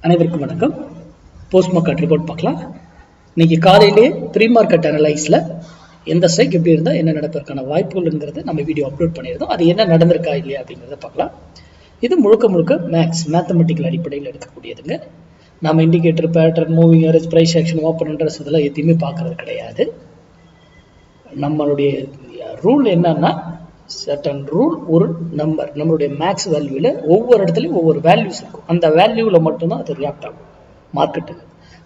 அனைவருக்கும் வணக்கம். Post market report பார்க்கலாம். இன்னைக்கு காலையிலேயே ப்ரீ மார்க்கெட் அனலைஸில் எந்த ஸ்ட்ரைக் எப்படி இருந்தால் என்ன நடப்பதற்கான வாய்ப்புகள்ங்கிறது நம்ம வீடியோ அப்லோட் பண்ணியிருந்தோம். அது என்ன நடந்திருக்கா இல்லையா அப்படிங்கிறத பார்க்கலாம். இது முழுக்க மேத்தமெட்டிக்கல் அடிப்படையில் எடுக்கக்கூடியதுங்க. நம்ம indicator, pattern, moving average, price action, open interest இதெல்லாம் எதுவுமே பார்க்கறது கிடையாது. நம்மளுடைய ரூல் என்னன்னா, சர்டன் ரூல், ஒரு நம்பர், நம்மளுடைய மேக்ஸ் வேல்யூவில் ஒவ்வொரு இடத்துலையும் ஒவ்வொரு வேல்யூஸ் இருக்கும். அந்த வேல்யூவில் மட்டும்தான் அது ரியாக்ட் ஆகும் மார்க்கெட்டுக்கு.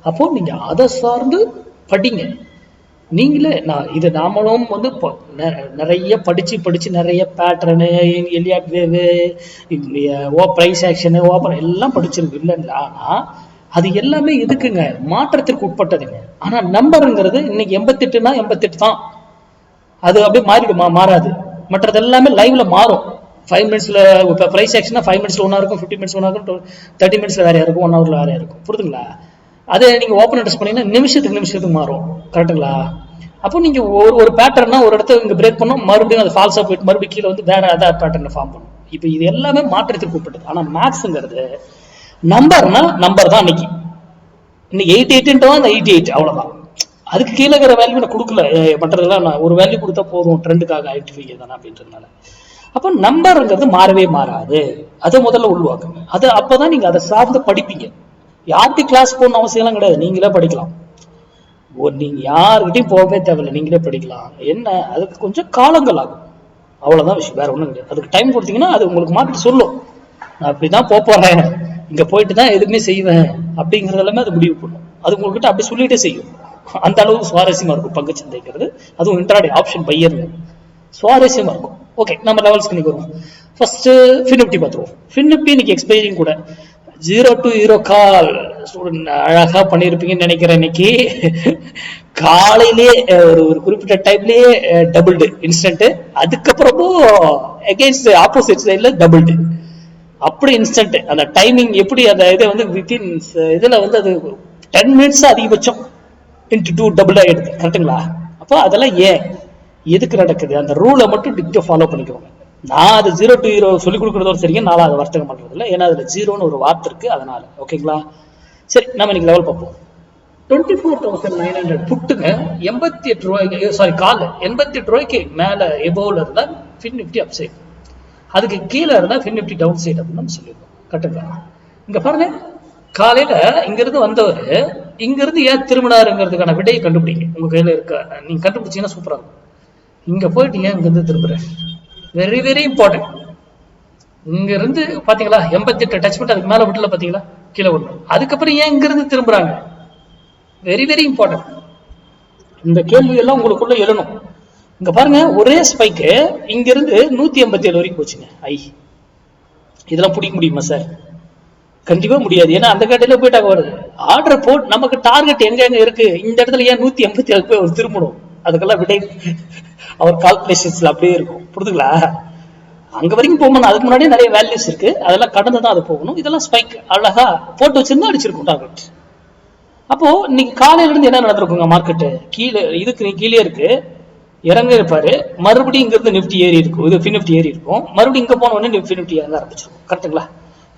அப்போ நீங்க அதை சார்ந்து படிங்க. நீங்களே நாமளும் வந்து நிறைய படிச்சு நிறைய பேட்டர்னு, எலியாட் வேவு, ப்ரைஸ் ஆக்ஷனு, ஓப்பன் எல்லாம் படிச்சிருக்கு இல்லைங்களா. ஆனா அது எல்லாமே எதுக்குங்க? மாற்றத்திற்கு உட்பட்டதுங்க. ஆனா நம்பருங்கிறது இன்னைக்கு 88னா 88 தான். அது அப்படியே மாறிடுமா? மாறாது. மற்றது எல்லாமே லைவ்ல மாறும். 5 மினிட்ஸ்ல இப்போ ப்ரைஸ் ஆக்ஷனா 5 மினிட்ஸ்ல ஒன்றா இருக்கும், 15 மினிட்ஸ் ஒன்றா இருக்கும், 30 மினிட்ஸ்ல வேறையா இருக்கும், 1 ஹவர்ல வேறையா இருக்கும். புரியுதுங்களா? அதே நீங்க ஓப்பன் இன்ட்ரெஸ்ட் பண்ணீங்கன்னா நிமிஷத்துக்கு மாறும். கரெக்டுங்களா? அப்போ நீங்க ஒரு பேட்டர்னா ஒரு இடத்த இங்க பிரேக் பண்ணோம், மறுபடியும் அது ஃபால்ஸா போயிட்டு மறுபடியும் கீழே வந்து வேற அதர் பேட்டர்ன் ஃபார்ம் பண்ணும். இப்போ இது எல்லாமே மாற்றத்திற்கு உட்பட்டது. ஆனா மேக்ஸ்ங்கிறது நம்பர்னா நம்பர் தான். இன்னைக்கு 88 அந்த 88 அவ்வளவுதான். அதுக்கு கீழே இருக்கிற வேல்யூ நான் கொடுக்கல. பண்றதுலாம் நான் ஒரு வேல்யூ கொடுத்தா போதும், ட்ரெண்டுக்காக ஐடென்டிஃபை தானே அப்படின்றதுனால. அப்போ நம்பருங்கிறது மாறவே மாறாது. அதை முதல்ல உள்வாக்குங்க. அது அப்பதான் நீங்க அதை சார்ந்து படிப்பீங்க. யாருக்கு கிளாஸ் போகணும் அவசியம் எல்லாம் கிடையாது. நீங்களே படிக்கலாம். நீங்க யாருக்கிட்டையும் போகவே தேவையில்லை, நீங்களே படிக்கலாம். என்ன, அதுக்கு கொஞ்சம் காலங்கள் ஆகும், அவ்வளவுதான் விஷயம். வேற ஒண்ணும் கிடையாது. அதுக்கு டைம் கொடுத்தீங்கன்னா அது உங்களுக்கு மார்க்கெட் சொல்லும், நான் அப்படிதான் போறேன், இங்க போயிட்டு தான் எதுவுமே செய்வேன் அப்படிங்கறது எல்லாமே அது முடிவு பண்ணும். அது உங்ககிட்ட அப்படி சொல்லிட்டே செய்யும். அந்த அளவுக்கு சுவாரஸ்யமா இருக்கும் பங்கு சந்தைங்கிறது. அதுவும் இன்ட்ராடே ஆப்ஷன் பையர்ல சுவாரஸ்யமா இருக்கும். ஓகே, நம்ம லெவல்ஸ்க்கு இன்னைக்கு வருவோம். ஃபர்ஸ்ட் ஃபின் பார்த்துருவோம். ஃபின் இன்னைக்கு எக்ஸ்பைரிங் கூட 0 to 0 கால் அழகா பண்ணிருப்பீங்கன்னு நினைக்கிறேன். இன்னைக்கு காலையிலேயே ஒரு குறிப்பிட்ட டைம்லயே டபுள்டு இன்ஸ்டன்ட், அதுக்கப்புறமும் அகைன்ஸ்ட் ஆப்போசிட் சைட்ல டபுள்டு, அப்படி இன்ஸ்டன்ட். அந்த டைமிங் எப்படி, அந்த இதை வந்து வித்தின் இதுல வந்து அது 10 மினிட்ஸ் அதிகபட்சம் இன்ட்டு 2 டபுள் ஆயிடுது. கரெக்டுங்களா? அப்போ அதெல்லாம் ஏன், எதுக்கு நடக்குது, அந்த ரூலை மட்டும் டிக்டோ ஃபாலோ பண்ணிக்கோங்க. நான் அது 0 to 0 சொல்லிக் கொடுக்குறதோட சரிங்க, நான் அதை வர்த்தகம் பண்றது இல்லை. ஏன்னா அதுல 0ன்னு ஒரு வார்த்தை இருக்கு, அதனால. ஓகேங்களா? சரி, நம்ம இன்னைக்கு லெவல் பார்ப்போம். 24,900 புட்டுங்க 88 ரூபாய்க்கு, சாரி கால் 88 ரூபாய்க்கு மேல எபோவ்ல இருந்தா ஃபின் நிஃப்டி அப் சைட், அதுக்கு கீழே இருந்தா ஃபின் நிஃப்டி டவுன் சைட் அப்படின்னு நம்ம சொல்லியிருக்கோம். கரெக்டுங்களா? இங்க பாருங்க, காலையில இங்கிருந்து வந்தவர் இங்கிருந்து ஏன் திரும்பினாருங்கிறதுக்கான விடையை கண்டுபிடிங்க. உங்க கையில இருக்க, நீங்க கண்டுபிடிச்சீங்கன்னா சூப்பரா இருக்கும். இங்க போயிட்டு ஏன் இங்கிருந்து திரும்புறேன், வெரி வெரி இம்பார்ட்டன்ட். இங்க இருந்து பாத்தீங்களா 88 டச் பண்ணிட்டு அதுக்கு மேல விட்டுல, பாத்தீங்களா கீழே விடணும். அதுக்கப்புறம் ஏன் இங்க இருந்து திரும்புறாங்க, வெரி வெரி இம்பார்ட்டன்ட். இந்த கேள்வி எல்லாம் உங்களுக்குள்ள எழணும். இங்க பாருங்க, ஒரே ஸ்பைக்கு இங்க இருந்து 187 வரைக்கும் போச்சுங்க. இதெல்லாம் பிடிக்க முடியுமா சார்? கண்டிப்பா முடியாது. ஏன்னா அந்த கடையில போயிட்டாங்க வருது. ஆர்டர் போட்டு நமக்கு டார்கெட் எங்க இருக்கு, இந்த இடத்துல ஏன் 187 போய் அவர் திரும்பணும், அதுக்கெல்லாம் விடை அவர் கால்குலேஷன்ஸ்ல அப்படியே இருக்கும். புரியுதுங்களா? அங்க வரைக்கும் போகணும். அதுக்கு முன்னாடியே நிறைய வேல்யூஸ் இருக்கு, அதெல்லாம் கடந்து தான் அது போகணும். இதெல்லாம் ஸ்பைக் அழகா போட்டு வச்சிருந்தா அடிச்சிருக்கும் டார்கெட். அப்போ இன்னைக்கு காலையில இருந்து என்ன நடந்திருக்குங்க, மார்க்கெட்டு கீழே இதுக்கு கீழே இருக்கு, இறங்க இருப்பாரு, மறுபடியும் இங்க இருந்து நிப்டி ஏறி இருக்கும், இது ஃபின் நிப்டி ஏறி இருக்கும், மறுபடியும் இங்க போன உடனே ஃபின் நிப்டி இறங்க ஆரம்பிச்சிருக்கும். கரெக்டுங்களா?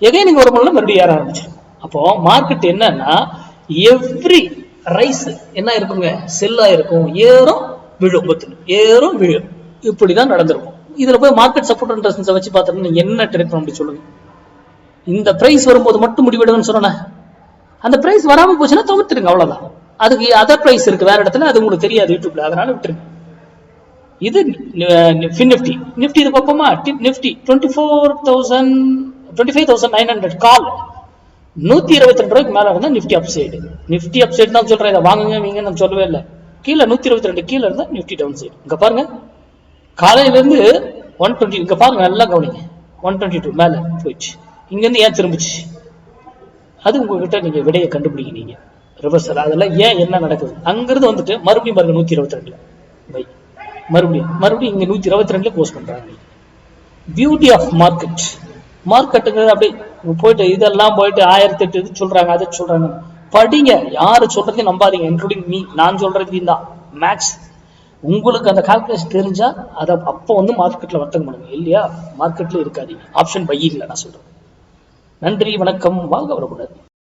எகைன் நீங்க ஒரு முறை மறுபடியும் ஏற ஆரம்பிச்சிருக்கும். அப்போ மார்க்கெட் என்னன்னா, எவ்ரி ரைஸ் என்ன இருக்குங்க, செல்லா இருக்கும், ஏறும் விழும், ஏறும் விழும், இப்படிதான் நடந்திருக்கும். இதுல போய் மார்க்கெட் சப்போர்ட் அண்ட் ரெசிஸ்டன்ஸ் வச்சு பார்த்தோம்னா நீங்க என்ன ட்ரேட் பண்ண முடியும் சொல்லுங்க? இந்த பிரைஸ் வரும்போது மட்டும் முடிவெடுங்கன்னு சொன்னேன். அந்த பிரைஸ் வராம போச்சுன்னா தவிர்த்துருங்க, அவ்வளவுதான். அதுக்கு அதர் பிரைஸ் இருக்கு வேற இடத்துல, அது உங்களுக்கு தெரியாது யூடியூப்ல, அதனால விட்டுருங்க. இது ஃபின் நிஃப்டி. நிஃப்டி இது பார்ப்போமா? நிஃப்டி 25,900 கால் 122 ரூபாய்க்கு மேல இருந்தா நிஃப்டி அப் சைடு. நிஃப்டி அப் சைடு தான் சொல்றேன், இதை வாங்குங்க நீங்க நம்ம சொல்லவே இல்லை. கீழே 122 கீழே இருந்தா நிஃப்டி டவுன் சைடு. இங்க பாருங்க, காலையில இருந்து 120, இங்க பாருங்க நல்லா கவனிங்க, 122 மேல போயிடுச்சு. இங்க இருந்து ஏன் திரும்பிச்சு, அது உங்ககிட்ட நீங்க விடையை கண்டுபிடிங்க. நீங்க ரிவர்சல் அதெல்லாம் ஏன் என்ன நடக்குது, அங்கிருந்து வந்துட்டு மறுபடியும் பாருங்க 122 பை, மறுபடியும் இங்க 122 க்ளோஸ் பண்றாங்க. பியூட்டி ஆஃப் மார்க்கெட்டுங்கிறது அப்படி போயிட்டு இதெல்லாம் போயிட்டு 1008 இது சொல்றாங்க, அதை சொல்றாங்க, படிங்க. யாரு சொல்றதையும் நம்பாதீங்க, இன்க்ளூடிங் மீ. நான் சொல்றது தான் மேக்ஸ். உங்களுக்கு அந்த கால்குலேஷன் தெரிஞ்சா அதை அப்போ வந்து மார்க்கெட்ல வர்த்தகம் பண்ணுங்க, இல்லையா மார்க்கெட்ல இருக்காதீங்க. ஆப்ஷன் பை இல்லை நான் சொல்றேன். நன்றி, வணக்கம், வாழ்க வளமுடன்.